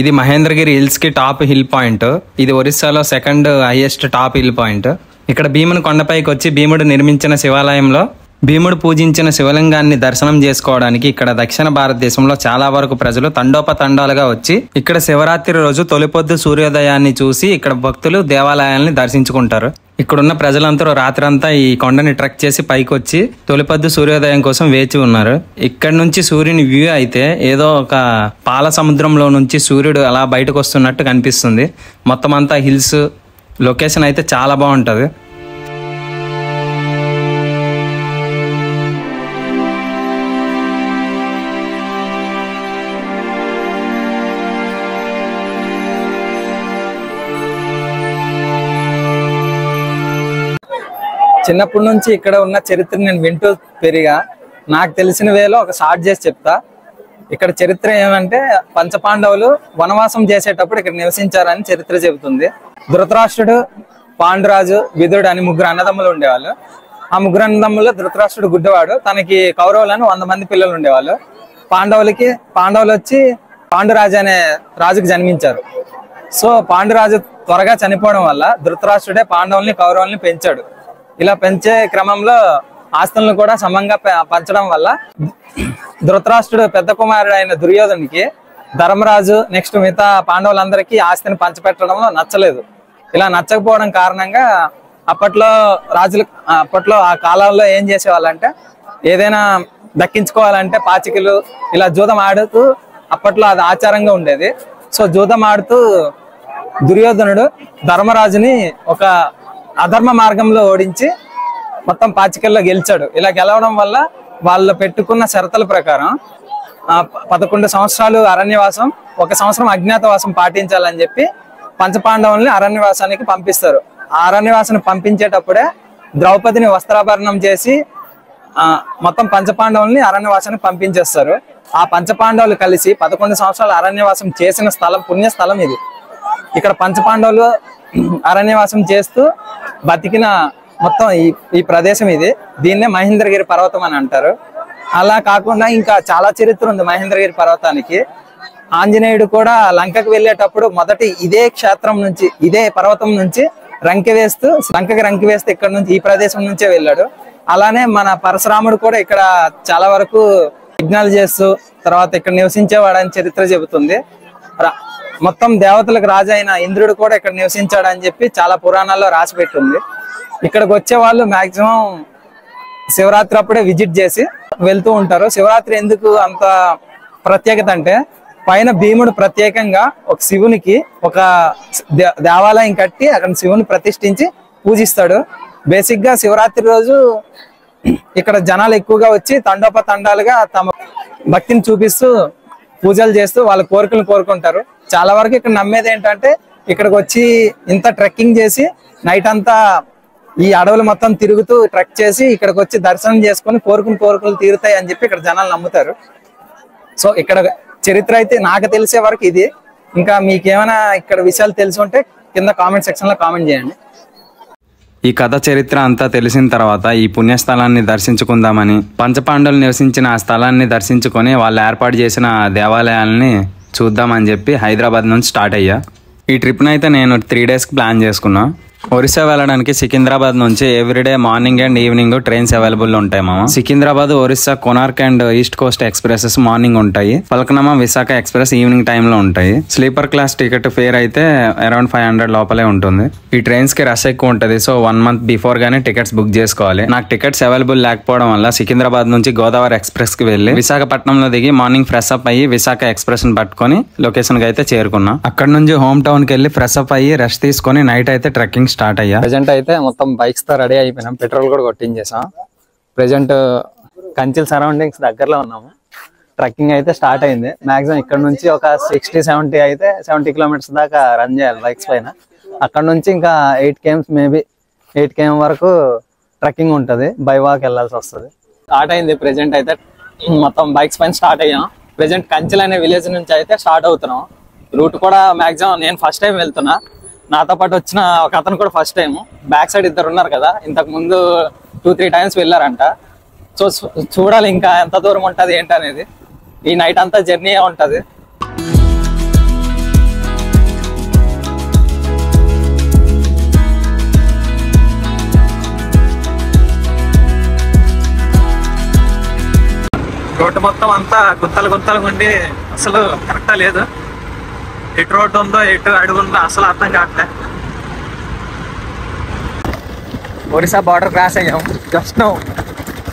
ఇది మహేంద్రగిరి హిల్స్ కి top hill point. ఇది ఒరిస్సాలో second highest top hill point. ఇక్కడ భీముని కొండపైకి వచ్చి భీముడు నిర్మించిన శివాలయంలో భీముడు పూజించిన శివలింగాన్ని దర్శనం చేసుకోవడానికి ఇక్కడ దక్షిణ భారతదేశంలో చాలా వరకు ప్రజలు తండోపతండాలుగా వచ్చి ఇక్కడ శివరాత్రి రోజు తొలిపొద్దు సూర్యోదయాన్ని చూసి ఇక్కడ భక్తులు దేవాలయాల్ని దర్శించుకుంటారు. ఇక్కడున్న ప్రజలందరూ రాత్రంతా ఈ కొండని ట్రెక్ చేసి పైకి వచ్చి తొలిపొద్దు సూర్యోదయం కోసం వేచి ఉన్నారు. ఇక్కడ నుంచి సూర్యుని వ్యూ అయితే ఏదో ఒక పాల సముద్రంలో నుంచి సూర్యుడు అలా బయటకు వస్తున్నట్టు కనిపిస్తుంది. మొత్తం అంతా హిల్స్, లొకేషన్ అయితే చాలా బాగుంటుంది. చిన్నప్పటి నుంచి ఇక్కడ ఉన్న చరిత్ర నేను వింటూ పెరిగా. నాకు తెలిసిన వేలో ఒక షార్ట్ చేసి చెప్తా. ఇక్కడ చరిత్ర ఏమంటే పంచపాండవులు వనవాసం చేసేటప్పుడు ఇక్కడ నివసించారని చరిత్ర చెబుతుంది. ధృతరాష్ట్రుడు, పాండురాజు, విదురుడు అని ముగ్గురు అన్నదమ్ములు ఉండేవాళ్ళు. ఆ ముగ్గురు అన్నదమ్ములు ధృతరాష్ట్రుడు గుడ్డివాడు, తనకి కౌరవులను 100 మంది పిల్లలు ఉండేవాళ్ళు. పాండవులు వచ్చి పాండురాజు అనే రాజుకు జన్మించారు. సో పాండురాజు త్వరగా చనిపోవడం వల్ల ధృతరాష్ట్రుడే పాండవుల్ని కౌరవుల్ని పెంచాడు. ఇలా పెంచే క్రమంలో ఆస్తులను కూడా సమంగా పంచడం వల్ల ధృతరాష్ట్రుడు పెద్ద కుమారుడు అయిన దుర్యోధనునికి ధర్మరాజు నెక్స్ట్ మిగతా పాండవులందరికీ ఆస్తిని పంచిపెట్టడంలో నచ్చలేదు. ఇలా నచ్చకపోవడం కారణంగా అప్పట్లో ఆ కాలంలో ఏం చేసేవాళ్ళంటే ఏదైనా దక్కించుకోవాలంటే పాచికలు ఇలా జూదం ఆడుతూ అప్పట్లో అది ఆచారంగా ఉండేది. సో జూదం ఆడుతూ దుర్యోధనుడు ధర్మరాజుని ఒక అధర్మ మార్గంలో ఓడించి మొత్తం పాచికల్లో గెలిచాడు. ఇలా గెలవడం వల్ల వాళ్ళు పెట్టుకున్న షరతుల ప్రకారం 11 సంవత్సరాలు అరణ్యవాసం, 1 సంవత్సరం అజ్ఞాతవాసం పాటించాలని చెప్పి పంచపాండవుల్ని అరణ్యవాసానికి పంపిస్తారు. ఆ అరణ్యవాసానికి పంపించేటప్పుడే ద్రౌపదిని వస్త్రాభరణం చేసి మొత్తం పంచపాండవుల్ని అరణ్యవాసానికి పంపించేస్తారు. ఆ పంచపాండవులు కలిసి 11 సంవత్సరాలు అరణ్యవాసం చేసిన స్థలం, పుణ్యస్థలం ఇది. ఇక్కడ పంచపాండవులు అరణ్యవాసం చేస్తూ బతికిన మొత్తం ఈ ప్రదేశం ఇది. దీన్నే మహేంద్రగిరి పర్వతం అని అంటారు. అలా కాకుండా ఇంకా చాలా చరిత్ర ఉంది మహేంద్రగిరి పర్వతానికి. ఆంజనేయుడు కూడా లంకకు వెళ్ళేటప్పుడు మొదటి ఇదే క్షేత్రం నుంచి, ఇదే పర్వతం నుంచి లంకకి రంకి వేస్తే ఇక్కడ నుంచి ఈ ప్రదేశం నుంచే వెళ్ళాడు. అలానే మన పరశురాముడు కూడా ఇక్కడ చాలా వరకు యజ్ఞాలు చేస్తూ తర్వాత ఇక్కడ నివసించేవాడని చరిత్ర చెబుతుంది. మొత్తం దేవతలకు రాజు అయిన ఇంద్రుడు కూడా ఇక్కడ నివసించాడని చెప్పి చాలా పురాణాల్లో రాసి పెట్టింది. ఇక్కడికి వచ్చే వాళ్ళు మాక్సిమం శివరాత్రి అప్పుడే విజిట్ చేసి వెళ్తూ ఉంటారు. శివరాత్రి ఎందుకు అంత ప్రత్యేకత అంటే పైన భీముడు ప్రత్యేకంగా ఒక శివునికి ఒక దేవాలయం కట్టి అక్కడ శివుని ప్రతిష్ఠించి పూజిస్తాడు. బేసిక్ గా శివరాత్రి రోజు ఇక్కడ జనాలు ఎక్కువగా వచ్చి తండోపతండాలుగా తమ భక్తిని చూపిస్తూ పూజలు చేస్తూ వాళ్ళ కోరికలు కోరుకుంటారు. చాలా వరకు ఇక్కడ నమ్మేది ఏంటంటే ఇక్కడికి వచ్చి ఇంత ట్రెక్కింగ్ చేసి నైట్ అంతా ఈ అడవులు మొత్తం తిరుగుతూ ట్రెక్ చేసి ఇక్కడికి వచ్చి దర్శనం చేసుకుని కోరికలు తీరుతాయి అని చెప్పి ఇక్కడ జనాలు నమ్ముతారు. సో ఇక్కడ చరిత్ర అయితే నాకు తెలిసే వరకు ఇది. ఇంకా మీకేమైనా ఇక్కడ విషయాలు తెలిసి ఉంటే కింద కామెంట్ సెక్షన్ లో కామెంట్ చేయండి. ఈ కథ చరిత్ర అంతా తెలిసిన తర్వాత ఈ పుణ్యస్థలాన్ని దర్శించుకుందామని పంచపాండవులు నివసించిన ఆ స్థలాన్ని దర్శించుకొని వాళ్ళు ఏర్పాటు చేసిన దేవాలయాల్ని చూద్దామని చెప్పి హైదరాబాద్ నుంచి స్టార్ట్ అయ్యా. ఈ ట్రిప్ని అయితే నేను 3 డేస్కి ప్లాన్ చేసుకున్నా. ఒరిస్సా వెళ్ళడానికి సికింద్రాబాద్ నుంచి everyday morning and evening trains available ఉంటాయి మామ. Secunderabad, Orissa, Konark and east Coast expresses morning ఉంటాయి. ఫల్క్నామా, విశాఖ ఎక్స్ప్రెస్ ఈవినింగ్ టైంలో ఉంటాయి. స్లీపర్ క్లాస్ టికెట్ ఫేర్ అయితే అరౌండ్ 500 లోపలే ఉంటుంది. ఈ ట్రైన్స్ కి రష్ ఎక్కువ ఉంటుంది. సో 1 మంత్ బిఫోర్ గానే టికెట్స్ బుక్ చేసుకోవాలి. నాకు టికెట్స్ అవైలబుల్ లేకపోవడం వల్ల సికింద్రాబాద్ నుంచి గోదావరి ఎక్స్ప్రెస్ కి వెళ్లి విశాఖపట్నంలో దిగి మార్నింగ్ ఫ్రెష్ అప్ అయ్యి విశాఖ ఎక్స్ప్రెస్ ని పట్టుకొని లొకేషన్ కి అయితే చేరుకున్నా. అక్కడ నుంచి హోమ్ టౌన్ కి వెళ్లి ఫ్రెష్ అప్ అయ్యి రెస్ట్ తీసుకొని నైట్ అయితే ట్రెక్కింగ్ స్టార్ట్ అయ్యా. ప్రెజెంట్ అయితే మొత్తం బైక్స్ తో రెడీ అయిపోయినాం. పెట్రోల్ కూడా కొట్టించేసాం. ప్రెజెంట్ కంచిల్ సరౌండింగ్స్ దగ్గరలో ఉన్నాము. ట్రెక్కింగ్ అయితే స్టార్ట్ అయింది. మాక్సిమం ఇక్కడ నుంచి ఒక 60-70 అయితే 70 కిలోమీటర్స్ దాకా రన్ చేయాలి బైక్స్ పైన. అక్కడ నుంచి ఇంకా 8 km మేబీ 8 km వరకు ట్రెక్కింగ్ ఉంటుంది. బై వాక్ వెళ్ళాల్సి వస్తుంది. స్టార్ట్ అయింది. ప్రెజెంట్ అయితే మొత్తం బైక్స్ పైన స్టార్ట్ అయ్యాం. ప్రెజెంట్ కంచిల్ అనే విలేజ్ నుంచి అయితే స్టార్ట్ అవుతున్నాం. రూట్ కూడా మాక్సిమం నేను ఫస్ట్ టైం వెళ్తున్నా. నాతో పాటు వచ్చిన ఒక అతను కూడా ఫస్ట్ టైం. బ్యాక్ సైడ్ 2 ఉన్నారు కదా, ఇంతకు ముందు 2-3 టైమ్స్ వెళ్ళారంట. సో చూడాలి ఇంకా ఎంత దూరం ఉంటుంది ఏంటనేది. ఈ నైట్ అంతా జర్నీ ఉంటది. రోడ్డు మొత్తం అంతా గుంతలు గుంతలు ఉండి అసలు కరెక్టా లేదు. ఎటు రోడ్డు ఉందో ఎటు అడుగు ఉందో అసలు అర్థం కావట్లే. ఒరిస్సా బార్డర్ క్రాస్ అయ్యాం. జస్ట్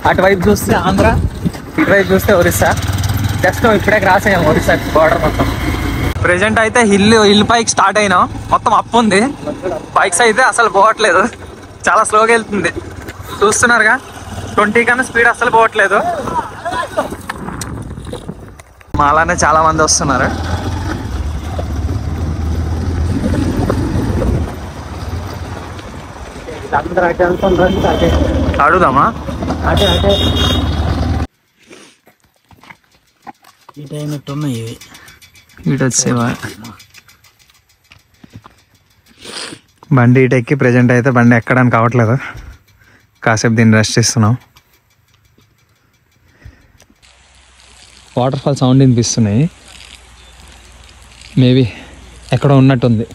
అటువైపు చూస్తే ఆంధ్ర, ఇటువైపు చూస్తే ఒరిస్సా. జస్ట్ ఇప్పుడే క్రాస్ అయ్యాం ఒరిస్సా బార్డర్ మొత్తం. ప్రెజెంట్ అయితే హిల్ పైకి స్టార్ట్ అయినాం. మొత్తం అప్ ఉంది. బైక్స్ అయితే అసలు పోవట్లేదు, చాలా స్లోగా వెళ్తుంది. చూస్తున్నారుగా 20 కన్నా స్పీడ్ అసలు పోవట్లేదు. మాలానే చాలా మంది వస్తున్నారు. అడుగుదామా? ఇటు వచ్చేవా బండి ఇటు ఎక్కి ప్రెజెంట్ అయితే బండి ఎక్కడానికి అవ్వట్లేదు. కాసేపు దీన్ని రెస్ట్ ఇస్తున్నాం. వాటర్ ఫాల్ సౌండ్ వినిపిస్తున్నాయి. మేబీ ఎక్కడో ఉన్నట్టుంది.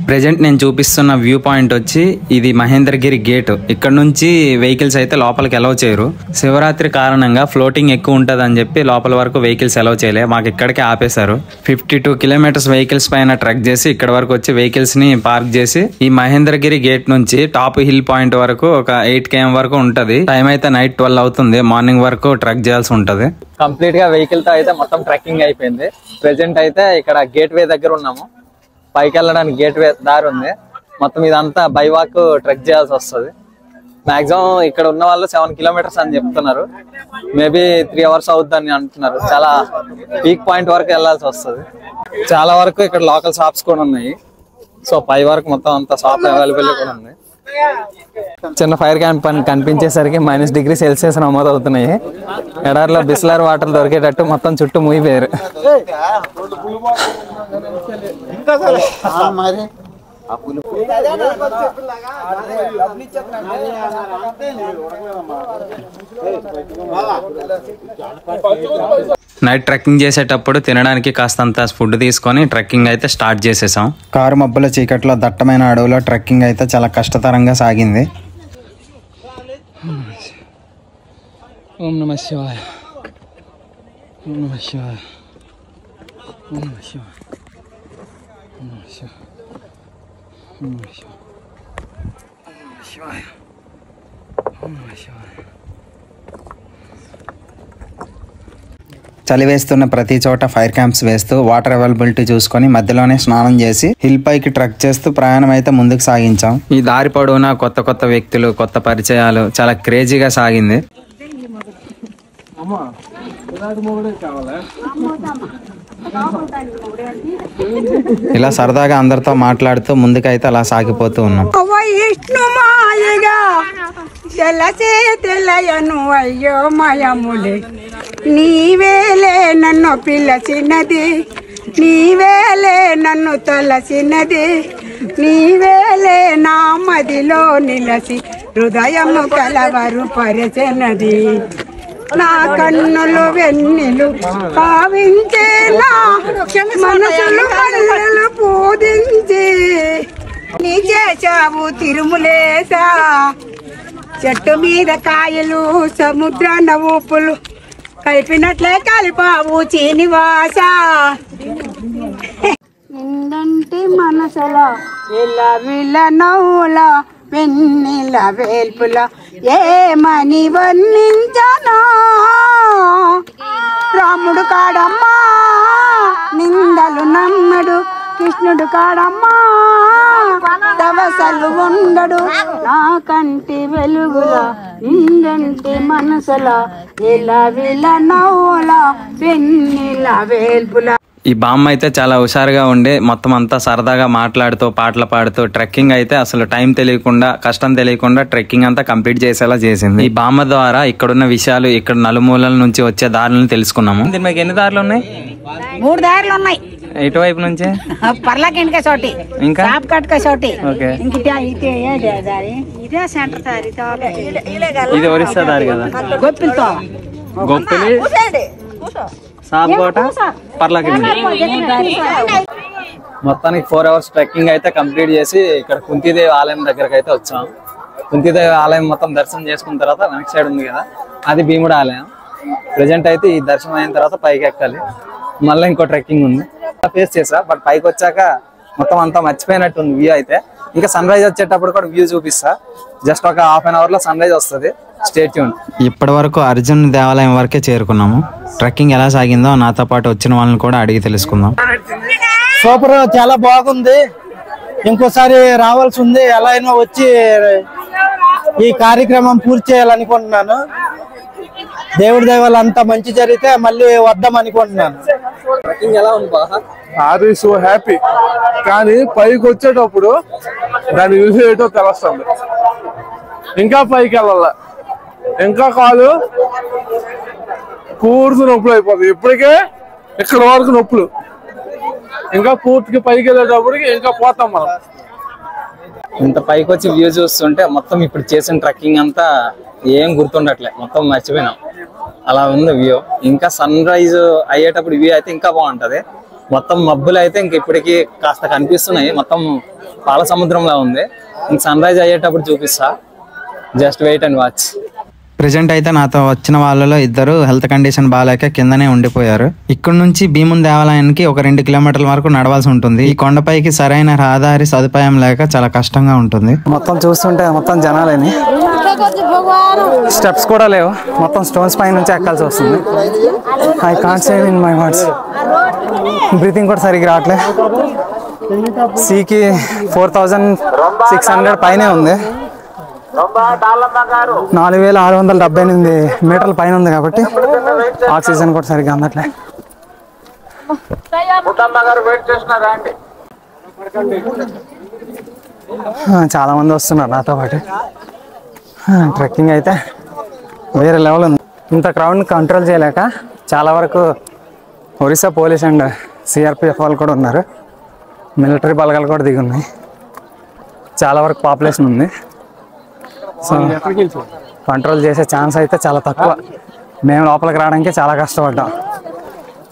ప్రెజెంట్ నేను చూపిస్తున్న వ్యూ పాయింట్ వచ్చి ఇది మహేంద్రగిరి గేట్. ఇక్కడ నుంచి వెహికల్స్ అయితే లోపలికి అలౌ చేయరు. శివరాత్రి కారణంగా ఫ్లోటింగ్ ఎక్కువ ఉంటుంది అని చెప్పి లోపల వరకు వెహికల్స్ అలౌ చేయలే. మాకు ఇక్కడికే ఆపేశారు. 52 కిలోమీటర్స్ వెహికల్స్ పైన ట్రక్ చేసి ఇక్కడ వరకు వచ్చి వెహికల్స్ ని పార్క్ చేసి ఈ మహేంద్రగిరి గేట్ నుంచి టాప్ హిల్ పాయింట్ వరకు ఒక 8 km వరకు ఉంటది. టైం అయితే నైట్ 12 అవుతుంది. మార్నింగ్ వరకు ట్రక్ చేయాల్సి ఉంటది. కంప్లీట్ గా వెహికల్ తో అయితే మొత్తం ట్రెక్కింగ్ అయిపోయింది. ప్రెజెంట్ అయితే ఇక్కడ గేట్ వే దగ్గర ఉన్నాము. పైకి వెళ్ళడానికి గేట్ వే దారి ఉంది. మొత్తం ఇదంతా బై వాక్ ట్రెక్ చేయాల్సి వస్తుంది. మాక్సిమం ఇక్కడ ఉన్న వాళ్ళు 7 kilometers అని చెప్తున్నారు. మేబీ 3 hours అవుద్దని అంటున్నారు. చాలా పీక్ పాయింట్ వరకు వెళ్ళాల్సి వస్తుంది. చాలా వరకు ఇక్కడ లోకల్ షాప్స్ కూడా ఉన్నాయి. సో పై వరకు మొత్తం అంత షాప్ అవైలబుల్ కూడా ఉంది. చిన్న ఫైర్ క్యాంప్ అని కనిపించేసరికి -°C నమోదు అవుతున్నాయి. ఎడారిలో బిస్లర్ వాటర్ దొరికేటట్టు మొత్తం చుట్టూ ముగిపోయారు. నైట్ ట్రెక్కింగ్ చేసేటప్పుడు తినడానికి కాస్తంత ఫుడ్ తీసుకొని ట్రెక్కింగ్ అయితే స్టార్ట్ చేసేసాం. కారు మబ్బుల చీకట్లో దట్టమైన అడవిలో ట్రెక్కింగ్ అయితే చాలా కష్టతరంగా సాగింది. ఓం నమః శివాయ, ఓం నమః శివాయ, ఓం నమః శివాయ, ఓం నమః శివాయ, ఓం నమః శివాయ, ఓం నమః శివాయ. చలి వేస్తున్న ప్రతి చోట ఫైర్ క్యాంప్స్ వేస్తూ వాటర్ అవైలబిలిటీ చూసుకొని మధ్యలోనే స్నానం చేసి హిల్ పైకి ట్రెక్ చేస్తూ ప్రయాణం అయితే ముందుకు సాగించాం. ఈ దారి పొడవునా కొత్త కొత్త వ్యక్తులు, కొత్త పరిచయాలు, చాలా క్రేజీగా సాగింది. ఇలా సరదాగా అందరితో మాట్లాడుతూ ముందుకైతే అలా సాగిపోతూ ఉన్నాం. అయ్యో మయములే నీవేలే నన్ను పిలచినది, నీవేలే నన్ను తలచినది, నీవేలే నా మదిలో నిలసి హృదయము కలవరు పరిచెనది. నా కన్నులు వెన్నెలు కావించే, నా మనసులు మల్లెలు పూజించి నీ చేశావు తిరుములేసా. చెట్టు మీద కాయలు సముద్రాన ఊపులు కలిపినట్లే కలిపావు చీనివాస. నిండంటి మనసులో ఇలా విల నవ్వుల వెన్నెల వేల్పుల ఏమని వర్ణించనా. రాముడు కాడమ్మా నిందలు నమ్మడు, కృష్ణుడు కాడమ్మా దవసలు ఉండడు. నా కంటి వెలుగుల నిండంటి మనసుల ఇలా విల నవ్వుల వెన్నెల వేల్పుల. ఈ బామ్మ అయితే చాలా హుషారుగా ఉండి మొత్తం అంతా సరదాగా మాట్లాడుతూ పాటలు పాడుతూ ట్రెక్కింగ్ అయితే అసలు టైం తెలియకుండా, కష్టం తెలియకుండా ట్రెక్కింగ్ అంతా కంప్లీట్ చేసేలా చేసింది. ఈ బామ్మ ద్వారా ఇక్కడున్న విషయాలు, ఇక్కడ నలుమూలల నుంచి వచ్చే దారులను తెలుసుకున్నాము. మీకు ఎన్ని దారులు ఉన్నాయి? 3 దారులు ఉన్నాయి. ఎటువైపు నుంచి? పర్లాకిండిక చోటి, ఇంకా కట్క చోటి. ఇదే సెంటర్ దారి. ఇది ఒరిస్సా దారి కదా. గొప్పిలతో గొప్పిలి, సాబ్కోట, పర్లాకిండి. మొత్తానికి 4 hours ట్రెక్కింగ్ అయితే కంప్లీట్ చేసి ఇక్కడ కుంతిదేవి ఆలయం దగ్గరకు అయితే వచ్చాం. కుంతిదేవి ఆలయం మొత్తం దర్శనం చేసుకున్న తర్వాత వెనక్ సైడ్ ఉంది కదా, అది భీముడు ఆలయం. ప్రజెంట్ అయితే ఈ దర్శనం అయిన తర్వాత పైకి ఎక్కాలి, మళ్ళీ ఇంకో ట్రెక్కింగ్ ఉంది. ఫేస్ చేసా, బట్ పైకి వచ్చాక మొత్తం అంతా మర్చిపోయినట్టు ఉంది వ్యూ అయితే. ఇంకా సన్ రైజ్ వచ్చేటప్పుడు కూడా వ్యూ చూపిస్తా. జస్ట్ ఒక ½ an hour లో సన్ రైజ్ వస్తుంది. Stay tune. ఇప్పటి వరకు అర్జున్ దేవాలయం వరకే చేరుకున్నాము. ట్రెక్కింగ్ ఎలా సాగిందో నాతో పాటు వచ్చిన వాళ్ళని కూడా అడిగి తెలుసుకుందాం. సూపర్, చాలా బాగుంది. ఇంకోసారి రావాల్సి ఉంది. ఎలా అయినా వచ్చి ఈ కార్యక్రమం పూర్తి చేయాలనుకుంటున్నాను. దేవుడి దయవల్ల అంతా మంచి జరిగితే మళ్ళీ వద్దాం అనుకుంటున్నాను. ట్రెక్కింగ్ ఎలా ఉంది బాగా? Are so happy. కానీ పైకి వచ్చేటప్పుడు దాని యూజ్ ఏంటో తెలుస్తుంది. ఇంకా పైకి వెళ్ళాల, ఇంకా కాదు పూర్తి నొప్పులు అయిపోతుంది. ఇప్పటికే ఇక్కడ వరకు నొప్పులు, ఇంకా పూర్తిగా పైకి వెళ్ళేటప్పటికి ఇంకా పోతాం మనం. ఇంత పైకి వచ్చి వ్యూ చూస్తుంటే మొత్తం ఇప్పుడు చేసిన ట్రెక్కింగ్ అంతా ఏం గుర్తుండట్లే, మొత్తం మర్చిపోయినాం. అలా ఉంది వ్యూ. ఇంకా సన్ రైజ్ అయ్యేటప్పుడు వ్యూ అయితే ఇంకా బాగుంటది. మొత్తం మబ్బులు అయితే ఇంక ఇప్పటికీ కాస్త కనిపిస్తున్నాయి, మొత్తం పాల సముద్రంలా ఉంది. ఇంక సన్ రైజ్ అయ్యేటప్పుడు చూపిస్తా. Just wait and watch. Present అయితే నాతో వచ్చిన వాళ్ళలో ఇద్దరు హెల్త్ కండిషన్ బాగాలేక కిందనే ఉండిపోయారు. ఇక్కడ నుంచి భీముని దేవాలయానికి ఒక 2 కిలోమీటర్ల వరకు నడవాల్సి ఉంటుంది. ఈ కొండపైకి సరైన రహదారి సదుపాయం లేక చాలా కష్టంగా ఉంటుంది. మొత్తం చూస్తుంటే మొత్తం జనాలేని, స్టెప్స్ కూడా లేవు. మొత్తం స్టోన్స్ పై నుంచి ఎక్కాల్సి వస్తుంది. I can't say in my words. Breathing కూడా సరిగ్గా రావట్లే. సీకి 4600 పైనే ఉంది. 4678 మీటర్ల పైన ఉంది కాబట్టి ఆక్సిజన్ కూడా సరిగ్గా అందట్లే. చాలా మంది వస్తున్నారు నాతో పాటు. ట్రెక్కింగ్ అయితే వేరే లెవెల్ ఉంది. ఇంత క్రౌడ్ని కంట్రోల్ చేయలేక చాలా వరకు ఒరిస్సా పోలీస్ అండ్ సిఆర్పిఎఫ్ వాళ్ళు కూడా ఉన్నారు. మిలిటరీ బలగాలు కూడా దిగి ఉన్నాయి. చాలా వరకు పాపులేషన్ ఉంది. సో కంట్రోల్ చేసే ఛాన్స్ అయితే చాలా తక్కువ. మేము లోపలికి రావడానికి చాలా కష్టపడ్డాం.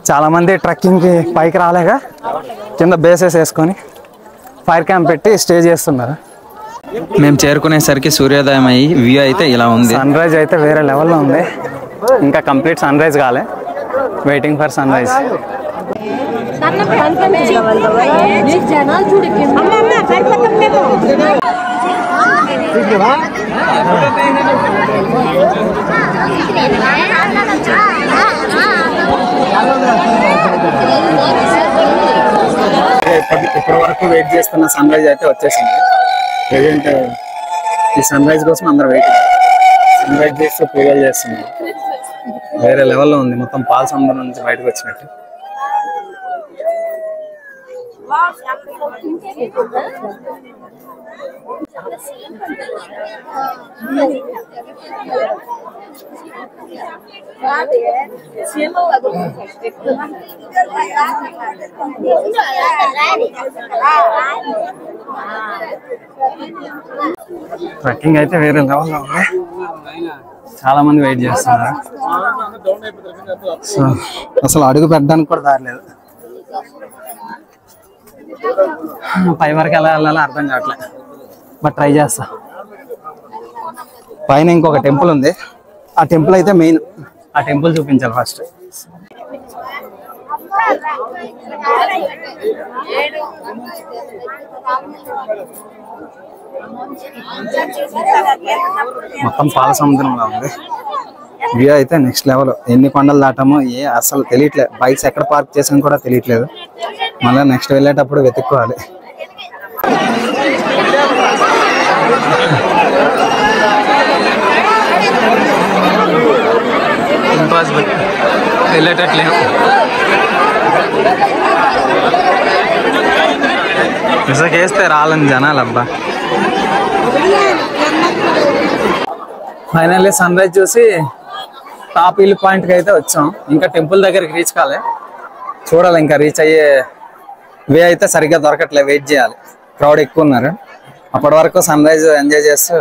చాలామంది ట్రెక్కింగ్కి పైకి రాలేక కింద బేసెస్ వేసుకొని ఫైర్ క్యాంప్ పెట్టి స్టే చేస్తున్నారు. మేము చేరుకునేసరికి సూర్యోదయం అయ్యి వ్యూ అయితే ఇలా ఉంది. సన్ రైజ్ అయితే వేరే లెవెల్లో ఉంది. ఇంకా కంప్లీట్ సన్ రైజ్ కాలే. Waiting for sunrise. ఇప్పటి వరకు వెయిట్ చేస్తున్న సన్ రైజ్ అయితే వచ్చేసింది. ప్రజెంట్ ఈ సన్ రైజ్ కోసం అందరూ వెయిటింగ్. సన్ రైజ్ చేస్తూ పూజలు చేస్తున్నారు. వేరే లెవెల్లో ఉంది. మొత్తం పాల సముద్రం నుంచి బయటకు వచ్చినట్టు. ట్రెక్కింగ్ అయితే వేరే లెవెల్లో ఉంది. చాలా మంది వెయిట్ చేస్తున్నారు. సో అసలు అడుగు పెట్టడానికి కూడా దారి లేదు. పై వరకు ఎలా వెళ్ళాలో అర్థం కావట్లేదు. బట్ ట్రై చేస్తా. పైన ఇంకొక టెంపుల్ ఉంది. ఆ టెంపుల్ అయితే మెయిన్. ఆ టెంపుల్ చూపించాలి ఫస్ట్. మొత్తం పాల సముద్రంలో ఉంది. వ్యూ అయితే నెక్స్ట్ లెవెల్. ఎన్ని కొండలు దాటామో అసలు తెలియట్లేదు. బైక్స్ ఎక్కడ పార్క్ చేసాం కూడా తెలియట్లేదు. మళ్ళీ నెక్స్ట్ వెళ్ళేటప్పుడు వెతుక్కోవాలి. ఇంపాసిబుల్, వెళ్ళేటట్లేదు. ఇసుకేస్తే రాలని జనాలు అబ్బా. ఫైనల్లీ సన్ రైజ్ చూసి టాప్ హిల్ పాయింట్కి అయితే వచ్చాం. ఇంకా టెంపుల్ దగ్గరికి రీచ్ కాలే. చూడాలి, ఇంకా రీచ్ అయ్యే వే అయితే సరిగ్గా దొరకట్లే. వెయిట్ చేయాలి. క్రౌడ్ ఎక్కువ ఉన్నారు. అప్పటి వరకు సన్ రైజ్ ఎంజాయ్ చేస్తూ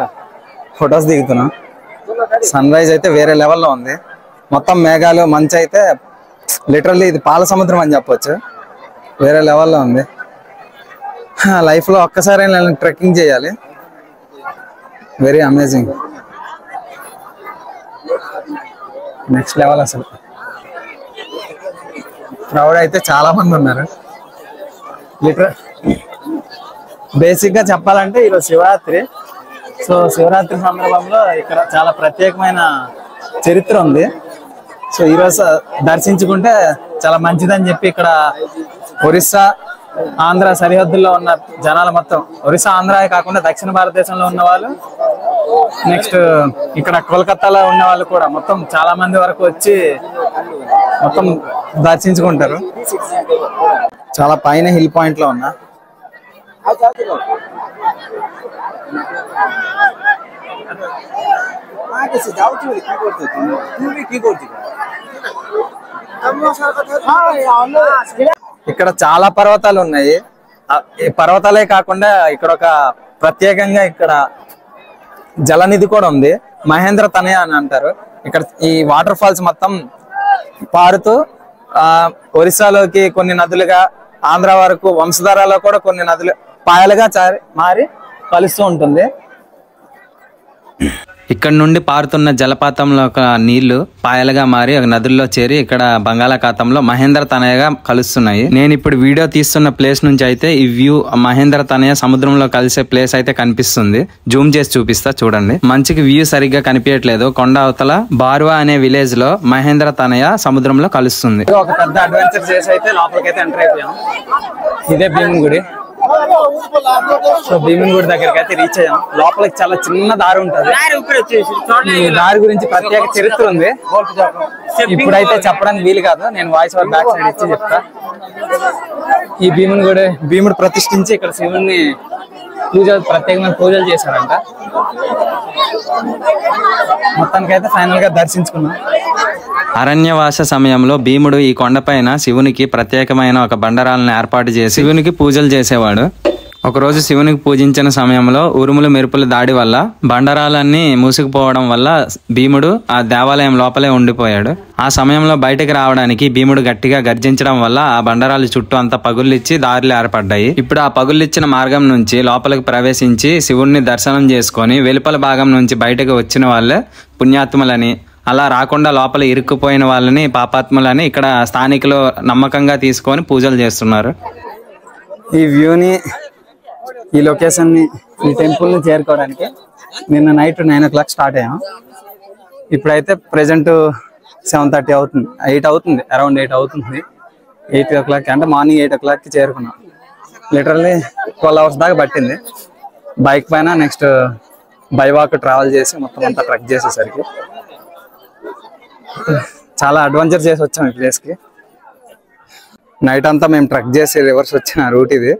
ఫొటోస్ దిగుతున్నాం. సన్ రైజ్ అయితే వేరే లెవెల్లో ఉంది. మొత్తం మేఘాలు, మంచు అయితే లిటరల్లీ ఇది పాల సముద్రం అని చెప్పొచ్చు. వేరే లెవెల్లో ఉంది. లైఫ్లో ఒక్కసారి ట్రెక్కింగ్ చేయాలి. వెరీ అమేజింగ్, నెక్స్ట్ లెవెల్ అసలు. క్రౌడ్ అయితే చాలా మంది ఉన్నారు. బేసిక్ గా చెప్పాలంటే ఈరోజు శివరాత్రి. సో శివరాత్రి సందర్భంలో ఇక్కడ చాలా ప్రత్యేకమైన చరిత్ర ఉంది. సో ఈరోజు దర్శించుకుంటే చాలా మంచిదని చెప్పి ఇక్కడ ఒరిస్సా ఆంధ్ర సరిహద్దుల్లో ఉన్న జనాలు మొత్తం, ఒరిస్సా ఆంధ్ర కాకుండా దక్షిణ భారతదేశంలో ఉన్న వాళ్ళు, నెక్స్ట్ ఇక్కడ కోల్కతాలో ఉన్న వాళ్ళు కూడా మొత్తం చాలా మంది వరకు వచ్చి మొత్తం దర్శించుకుంటారు. చాలా పైన హిల్ పాయింట్ లో ఉన్నా. ఇక్కడ చాలా పర్వతాలు ఉన్నాయి. ఈ పర్వతాలే కాకుండా ఇక్కడ ఒక ప్రత్యేకంగా ఇక్కడ జలనిధి కూడా ఉంది, మహేంద్ర తనయ అని అంటారు. ఇక్కడ ఈ వాటర్ ఫాల్స్ మొత్తం పారుతూ ఒరిస్సాలోకి కొన్ని నదులుగా, ఆంధ్ర వరకు వంశధారలో కూడా కొన్ని నదులు పాయలుగా మారి కలుస్తూ ఉంటుంది. ఇక్కడ నుండి పారుతున్న జలపాతంలో నీళ్లు పాయలుగా మారి నదుల్లో చేరి ఇక్కడ బంగాళాఖాతంలో మహేంద్ర తనయగా కలుస్తున్నాయి. నేను ఇప్పుడు వీడియో తీస్తున్న ప్లేస్ నుంచి అయితే ఈ వ్యూ మహేంద్ర తనయ సముద్రంలో కలిసే ప్లేస్ అయితే కనిపిస్తుంది. జూమ్ చేసి చూపిస్తా చూడండి. మంచికి వ్యూ సరిగ్గా కనిపించట్లేదు. కొండ అవతల బార్వా అనే విలేజ్ లో మహేంద్ర తనయ సముద్రంలో కలుస్తుంది. ఒక పెద్ద అడ్వెంచర్ చేసి అయితే లోపలికైతే ఎంటర్ అయిపోయాం. ఇదే భీముని గుడి. సో భీముని గుడి దగ్గరికి అయితే రీచ్ అయ్యాం. లోపలికి చాలా చిన్న దారి ఉంటుంది. ఈ దారి గురించి ప్రత్యేక చరిత్ర ఉంది. ఇప్పుడైతే చెప్పడానికి వీలు కాదు, నేను వాయిస్ ఓవర్ బ్యాక్ సైడ్ ఇచ్చి చెప్తా. ఈ భీముని గుడి భీముడు ప్రతిష్ఠించి ఇక్కడ శివుని ప్రత్యేకమైన పూజలు చేశారంట. మొత్తానికైతే ఫైనల్ గా దర్శించుకున్నాం. అరణ్యవాస సమయంలో భీముడు ఈ కొండపైన శివునికి ప్రత్యేకమైన ఒక బండరాలను ఏర్పాటు చేసి శివునికి పూజలు చేసేవాడు. ఒకరోజు శివునికి పూజించిన సమయంలో ఉరుములు మెరుపుల దాడి వల్ల బండరాలన్నీ మూసుకుపోవడం వల్ల భీముడు ఆ దేవాలయం లోపలే ఉండిపోయాడు. ఆ సమయంలో బయటకు రావడానికి భీముడు గట్టిగా గర్జించడం వల్ల ఆ బండరాలు చుట్టూ అంతా పగుళ్ళిచ్చి దారులు ఏర్పడ్డాయి. ఇప్పుడు ఆ పగుళ్ళిచ్చిన మార్గం నుంచి లోపలికి ప్రవేశించి శివుడిని దర్శనం చేసుకొని వెలుపల భాగం నుంచి బయటకు వచ్చిన వాళ్ళే పుణ్యాత్ములని, అలా రాకుండా లోపల ఇరుక్కుపోయిన వాళ్ళని పాపాత్ములని ఇక్కడ స్థానికులు నమ్మకంగా తీసుకొని పూజలు చేస్తున్నారు. ఈ వ్యూని, ఈ లొకేషన్ ని, ఈ టెంపుల్ ని చేరుకోవడానికి నిన్న నైట్ 9 o'clock స్టార్ట్ అయ్యాం. ఇప్పుడైతే ప్రెసెంట్ 7:30 అవుతుంది, 8 అవుతుంది, అరౌండ్ 8 అవుతుంది. 8 o'clock అంటే మార్నింగ్ 8 o'clock కి చేరుకున్నాం. లిటరల్లీ 12 hours దాకా పట్టింది బైక్ పైన. నెక్స్ట్ బై వాక్ ట్రావెల్ చేసి మొత్తం అంతా ట్రెక్ చేసేసరికి చాలా అడ్వెంచర్ చేసి వచ్చాం ఈ ప్లేస్ కి. నైట్ అంతా మేము ట్రెక్ చేసి రివర్స్ వచ్చిన రూట్ ఇది.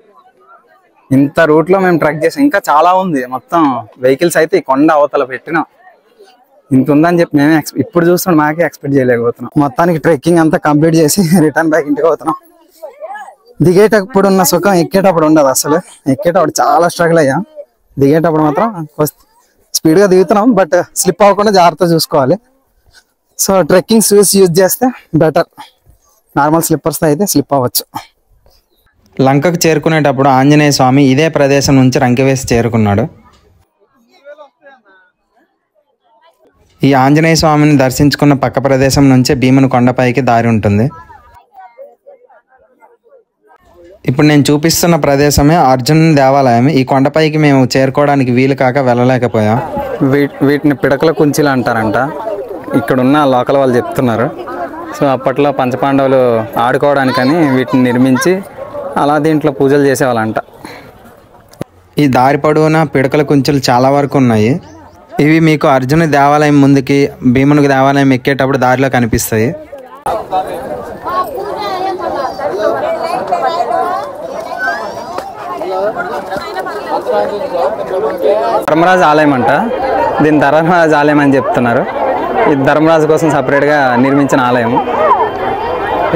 ఇంత రూట్ లో మేము ట్రెక్ చేసాం. ఇంకా చాలా ఉంది. మొత్తం వెహికల్స్ అయితే ఈ కొండ అవతల పెట్టినాం. ఇంత ఉందని చెప్పి మేమే ఇప్పుడు చూస్తున్నాం, మాకే ఎక్స్పెక్ట్ చేయలేకపోతున్నాం. మొత్తానికి ట్రెక్కింగ్ అంతా కంప్లీట్ చేసి రిటర్న్ బ్యాక్ ఇంటికి అవుతున్నాం. దిగేటప్పుడు ఉన్న సుఖం ఎక్కేటప్పుడు ఉండదు అసలు. ఎక్కేటప్పుడు చాలా స్ట్రగుల్ అయ్యాం. దిగేటప్పుడు మాత్రం స్పీడ్ గా దిగుతున్నాం, బట్ స్లిప్ అవ్వకుండా జాగ్రత్తగా చూసుకోవాలి. సో ట్రెక్కింగ్ షూస్ యూజ్ చేస్తే బెటర్. నార్మల్ స్లిప్పర్స్ అయితే స్లిప్ అవ్వచ్చు. లంకకు చేరుకునేటప్పుడు ఆంజనేయ స్వామి ఇదే ప్రదేశం నుంచి రంకెవేసి చేరుకున్నాడు. ఈ ఆంజనేయ స్వామిని దర్శించుకున్న పక్క ప్రదేశం నుంచే భీముని కొండపైకి దారి ఉంటుంది. ఇప్పుడు నేను చూపిస్తున్న ప్రదేశమే అర్జునుని దేవాలయం. ఈ కొండపైకి మేము చేరుకోవడానికి వీలు కాక వెళ్ళలేకపోయాం. వీటిని పిడకల కుంచీలు అంటారంట, ఇక్కడ ఉన్న లోకల్ వాళ్ళు చెప్తున్నారు. సో అప్పట్లో పంచపాండవులు ఆడుకోవడానికని వీటిని నిర్మించి అలా దీంట్లో పూజలు చేసేవాళ్ళంట. ఈ దారి పొడవునా పిడకల కుంచెలు చాలా వరకు ఉన్నాయి. ఇవి మీకు అర్జునుడి దేవాలయం ముందుకి భీమునికి దేవాలయం ఎక్కేటప్పుడు దారిలో కనిపిస్తాయి. ధర్మరాజు ఆలయం అంట. దీని ధర్మరాజు ఆలయం అని చెప్తున్నారు. ఇది ధర్మరాజు కోసం సపరేట్గా నిర్మించిన ఆలయం.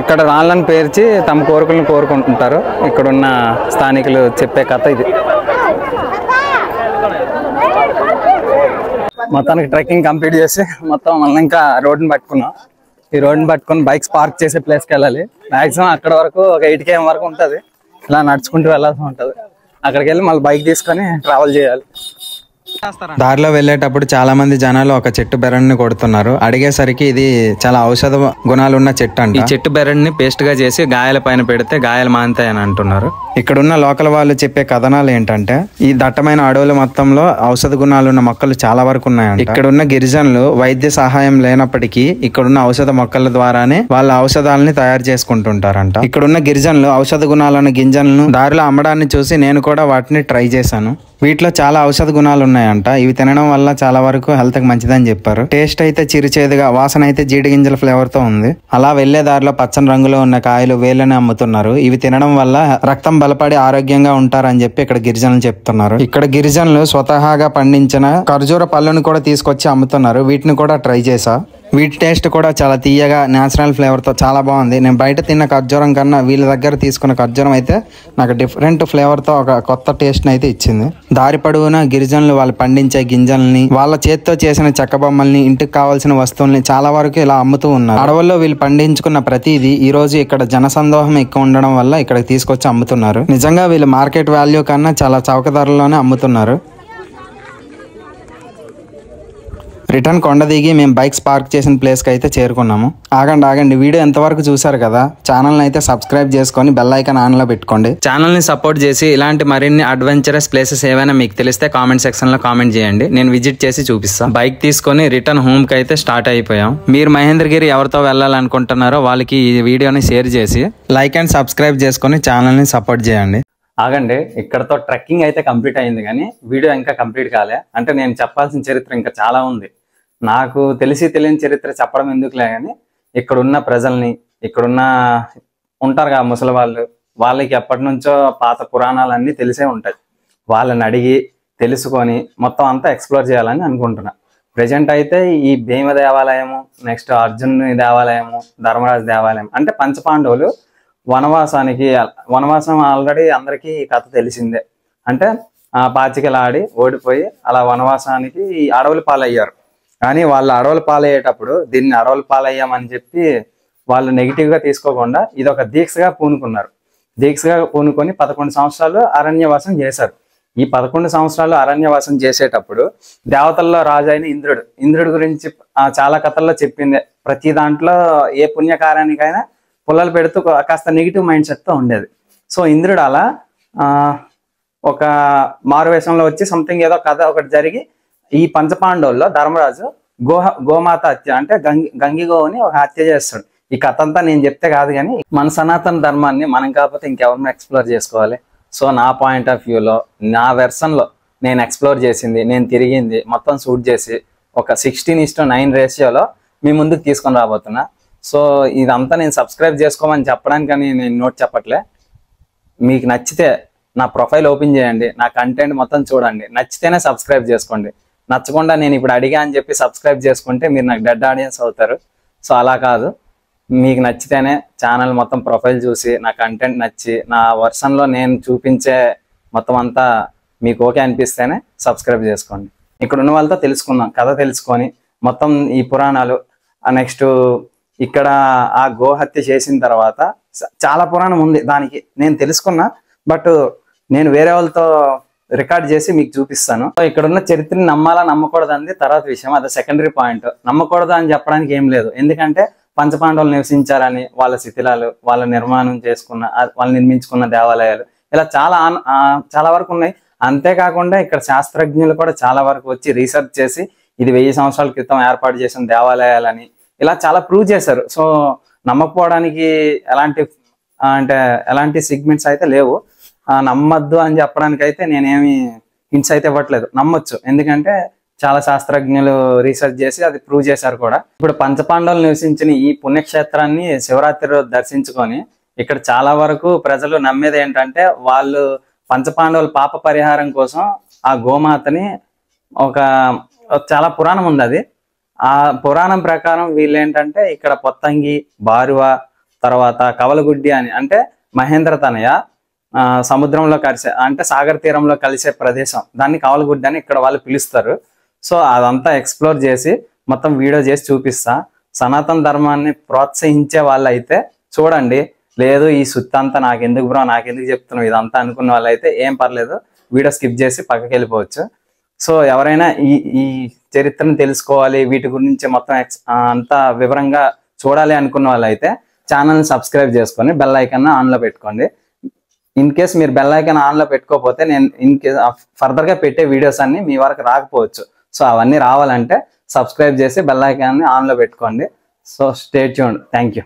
ఇక్కడ రాళ్ళను పేర్చి తమ కోరికలను కోరుకుంటుంటారు. ఇక్కడున్న స్థానికులు చెప్పే కథ ఇది. మొత్తానికి ట్రెక్కింగ్ కంప్లీట్ చేసి మొత్తం మళ్ళీ ఇంకా రోడ్డుని పట్టుకున్నాం. ఈ రోడ్డుని పట్టుకుని బైక్స్ పార్క్ చేసే ప్లేస్కి వెళ్ళాలి. మ్యాక్సిమం అక్కడ వరకు ఒక 8 km వరకు ఉంటుంది. ఇలా నడుచుకుంటూ వెళ్ళాల్సి ఉంటుంది. అక్కడికి వెళ్ళి మళ్ళీ బైక్ తీసుకొని ట్రావెల్ చేయాలి. దారిలో వెళ్ళేటప్పుడు చాలా మంది జనాలు ఒక చెట్టు బెరడుని కొడుతున్నారు. అడిగేసరికి ఇది చాలా ఔషధ గుణాలు ఉన్న చెట్టు అంట. ఈ చెట్టు బెరడుని పేస్ట్ గా చేసి గాయాల పైన పెడితే గాయాలు మానుతాయని అంటున్నారు. ఇక్కడున్న లోకల్ వాళ్ళు చెప్పే కథనాలు ఏంటంటే ఈ దట్టమైన అడవుల మొత్తంలో ఔషధ గుణాలు ఉన్న మొక్కలు చాలా వరకు ఉన్నాయంట. ఇక్కడున్న గిరిజనులు వైద్య సహాయం లేనప్పటికీ ఇక్కడున్న ఔషధ మొక్కల ద్వారానే వాళ్ళ ఔషధాలని తయారు చేసుకుంటుంటారంట. ఇక్కడున్న గిరిజనులు ఔషధ గుణాలున్న గింజలను దారిలో అమ్మడాన్ని చూసి నేను కూడా వాటిని ట్రై చేశాను. వీటిలో చాలా ఔషధ గుణాలు ఉన్నాయంట. ఇవి తినడం వల్ల చాలా వరకు హెల్త్ కి మంచిదని చెప్పారు. టేస్ట్ అయితే చిరుచేదుగా, వాసన అయితే జీడి గింజల ఫ్లేవర్ తో ఉంది. అలా వెళ్లే దారిలో పచ్చని రంగులో ఉన్న కాయలు వేళ్ళని అమ్ముతున్నారు. ఇవి తినడం వల్ల రక్తం బలపడి ఆరోగ్యంగా ఉంటారని చెప్పి ఇక్కడ గిరిజనులు చెప్తున్నారు. ఇక్కడ గిరిజనులు స్వతహాగా పండించిన ఖర్జూర పళ్ళను కూడా తీసుకొచ్చి అమ్ముతున్నారు. వీటిని కూడా ట్రై చేసా. వీటి టేస్ట్ కూడా చాలా తీయగా నేచురల్ ఫ్లేవర్ తో చాలా బాగుంది. నేను బయట తిన్న ఖర్జూరం కన్నా వీళ్ళ దగ్గర తీసుకున్న ఖర్జూరం అయితే నాకు డిఫరెంట్ ఫ్లేవర్ తో ఒక కొత్త టేస్ట్ అయితే ఇచ్చింది. దారి పొడవునా గిరిజనులు వాళ్ళు పండించే గింజల్ని, వాళ్ళ చేతితో చేసిన చెక్క బొమ్మల్ని, ఇంటికి కావాల్సిన వస్తువుల్ని చాలా వరకు ఇలా అమ్ముతూ ఉన్నారు. అడవుల్లో వీళ్ళు పండించుకున్న ప్రతిదీ ఈ రోజు ఇక్కడ జనసందోహం ఎక్కువ ఉండడం వల్ల ఇక్కడికి తీసుకొచ్చి అమ్ముతున్నారు. నిజంగా వీళ్ళు మార్కెట్ వాల్యూ కన్నా చాలా చౌక ధరలోనే అమ్ముతున్నారు. రిటర్న్ కొండ దిగి మేము బైక్స్ పార్క్ చేసిన ప్లేస్కి అయితే చేరుకున్నాము. ఆగండి వీడియో ఎంతవరకు చూసారు కదా, ఛానల్ని అయితే సబ్స్క్రైబ్ చేసుకొని బెల్ ఐకాన్ ఆన్లో పెట్టుకోండి. ఛానల్ని సపోర్ట్ చేసి ఇలాంటి మరిన్ని అడ్వెంచరస్ ప్లేసెస్ ఏవైనా మీకు తెలిస్తే కామెంట్ సెక్షన్లో కామెంట్ చేయండి. నేను విజిట్ చేసి చూపిస్తాను. బైక్ తీసుకొని రిటర్న్ హోమ్కి అయితే స్టార్ట్ అయిపోయాం. మీరు మహేంద్రగిరి ఎవరితో వెళ్ళాలనుకుంటున్నారో వాళ్ళకి ఈ వీడియోని షేర్ చేసి లైక్ అండ్ సబ్స్క్రైబ్ చేసుకొని ఛానల్ని సపోర్ట్ చేయండి. ఆగండి, ఇక్కడతో ట్రెక్కింగ్ అయితే కంప్లీట్ అయింది కానీ వీడియో ఇంకా కంప్లీట్ కాలే. అంటే నేను చెప్పాల్సిన చరిత్ర ఇంకా చాలా ఉంది. నాకు తెలియని చరిత్ర చెప్పడం ఎందుకులే కానీ ఇక్కడున్న ప్రజల్ని, ఇక్కడున్న ఉంటారు కదా ముసలి వాళ్ళు, వాళ్ళకి ఎప్పటి నుంచో పాత పురాణాలన్నీ తెలిసే ఉంటాయి. వాళ్ళని అడిగి తెలుసుకొని మొత్తం అంతా ఎక్స్ప్లోర్ చేయాలని అనుకుంటున్నా. ప్రజెంట్ అయితే ఈ భీమ దేవాలయము, నెక్స్ట్ అర్జునుని దేవాలయము, ధర్మరాజు దేవాలయం, అంటే పంచపాండవులు వనవాసం ఆల్రెడీ అందరికీ ఈ కథ తెలిసిందే. అంటే పాచికలాడి ఓడిపోయి అలా వనవాసానికి అడవులు పాలయ్యారు. కానీ వాళ్ళు అడవులు పాలయ్యేటప్పుడు దీన్ని అడవులు పాలయ్యామని చెప్పి వాళ్ళు నెగిటివ్గా తీసుకోకుండా ఇది ఒక దీక్షగా పూనుకున్నారు. దీక్షగా పూనుకొని 11 సంవత్సరాలు అరణ్యవాసం చేశారు. ఈ 11 సంవత్సరాలు అరణ్యవాసం చేసేటప్పుడు దేవతల్లో రాజు అయిన ఇంద్రుడి గురించి చాలా కథల్లో చెప్పిందే. ప్రతి దాంట్లో ఏ పుణ్యకార్యానికైనా పుల్లలు పెడుతూ కాస్త నెగిటివ్ మైండ్ సెట్తో ఉండేది. సో ఇంద్రుడు అలా ఒక మారువేషంలో వచ్చి సంథింగ్ ఏదో కథ ఒకటి జరిగి ఈ పంచపాండవుల్లో ధర్మరాజు గోమాత హత్య, అంటే గంగి గోవుని ఒక హత్య చేస్తాడు. ఈ కథ అంతా నేను చెప్తే కాదు కానీ మన సనాతన ధర్మాన్ని మనం కాకపోతే ఇంకెవరిని ఎక్స్ప్లోర్ చేసుకోవాలి. సో నా పాయింట్ ఆఫ్ వ్యూలో, నా వెర్షన్లో నేను ఎక్స్ప్లోర్ చేసింది, నేను తిరిగింది మొత్తం షూట్ చేసి ఒక 16:9 రేషియోలో మీ ముందుకు తీసుకొని రాబోతున్నా. సో ఇదంతా నేను సబ్స్క్రైబ్ చేసుకోమని చెప్పడానికని నేను నోట్ చెప్పట్లే. మీకు నచ్చితే నా ప్రొఫైల్ ఓపెన్ చేయండి, నా కంటెంట్ మొత్తం చూడండి, నచ్చితేనే సబ్స్క్రైబ్ చేసుకోండి. నచ్చకుండా నేను ఇప్పుడు అడిగా అని చెప్పి సబ్స్క్రైబ్ చేసుకుంటే మీరు నాకు డెడ్ ఆడియన్స్ అవుతారు. సో అలా కాదు, మీకు నచ్చితేనే ఛానల్ మొత్తం ప్రొఫైల్ చూసి నా కంటెంట్ నచ్చి నా వర్షన్లో నేను చూపించే మొత్తం అంతా మీకు ఓకే అనిపిస్తేనే సబ్స్క్రైబ్ చేసుకోండి. ఇక్కడ ఉన్న వాళ్ళతో తెలుసుకుందాం, కథ తెలుసుకొని మొత్తం ఈ పురాణాలు. నెక్స్ట్ ఇక్కడ ఆ గోహత్య చేసిన తర్వాత చాలా పురాణం ఉంది దానికి, నేను తెలుసుకున్నా. బట్ నేను వేరే వాళ్ళతో రికార్డ్ చేసి మీకు చూపిస్తాను. ఇక్కడ ఉన్న చరిత్రని నమ్మాలా నమ్మకూడదు అనేది తర్వాత విషయం, అది సెకండరీ పాయింట్. నమ్మకూడదు అని చెప్పడానికి ఏం లేదు, ఎందుకంటే పంచపాండవులు నివసించారని, వాళ్ళ శిథిలాలు, వాళ్ళ వాళ్ళు నిర్మించుకున్న దేవాలయాలు ఇలా చాలా వరకు ఉన్నాయి. అంతేకాకుండా ఇక్కడ శాస్త్రజ్ఞులు కూడా చాలా వరకు వచ్చి రీసెర్చ్ చేసి ఇది 1000 సంవత్సరాల క్రితం ఏర్పాటు చేసిన దేవాలయాలని ఇలా చాలా ప్రూవ్ చేశారు. సో నమ్మకపోవడానికి ఎలాంటి సిగ్మెంట్స్ అయితే లేవు. నమ్మద్దు అని చెప్పడానికి అయితే నేనేమి హింట్స్ అయితే ఇవ్వట్లేదు, నమ్మొచ్చు. ఎందుకంటే చాలా శాస్త్రజ్ఞులు రీసెర్చ్ చేసి అది ప్రూవ్ చేశారు కూడా. ఇప్పుడు పంచపాండవులు నివసించిన ఈ పుణ్యక్షేత్రాన్ని శివరాత్రి రోజు దర్శించుకొని ఇక్కడ చాలా వరకు ప్రజలు నమ్మేది ఏంటంటే వాళ్ళు పంచపాండవుల పాప పరిహారం కోసం ఆ గోమాతని చాలా పురాణం ఉంది. అది ఆ పురాణం ప్రకారం వీళ్ళు ఏంటంటే ఇక్కడ పొత్తంగి, బారువ, తర్వాత కవలగుడ్డి అని, అంటే మహేంద్ర తనయ సముద్రంలో కలిసే, అంటే సాగర్ తీరంలో కలిసే ప్రదేశం, దాన్ని కవలగుడ్డి అని ఇక్కడ వాళ్ళు పిలుస్తారు. సో అదంతా ఎక్స్ప్లోర్ చేసి మొత్తం వీడియో చేసి చూపిస్తా. సనాతన ధర్మాన్ని ప్రోత్సహించే వాళ్ళు అయితే చూడండి, లేదు ఈ సుత్తి అంతా నాకెందుకు బ్రో, నాకెందుకు చెప్తున్నావు ఇదంతా అనుకున్న వాళ్ళు అయితే ఏం పర్లేదు, వీడియో స్కిప్ చేసి పక్కకి వెళ్ళిపోవచ్చు. సో ఎవరైనా ఈ చరిత్రను తెలుసుకోవాలి, వీటి గురించి మొత్తం అంతా వివరంగా చూడాలి అనుకున్న వాళ్ళైతే ఛానల్ని సబ్స్క్రైబ్ చేసుకొని బెల్ ఐకాన్ ఆన్లో పెట్టుకోండి. ఇన్ కేస్ మీరు బెల్ ఐకాన్ ఆన్లో పెట్టుకోకపోతే నేను ఫర్దర్గా పెట్టే వీడియోస్ అన్ని మీ వరకు రాకపోవచ్చు. సో అవన్నీ రావాలంటే సబ్స్క్రైబ్ చేసి బెల్ ఐకాన్ని ఆన్లో పెట్టుకోండి. So stay tuned. Thank you.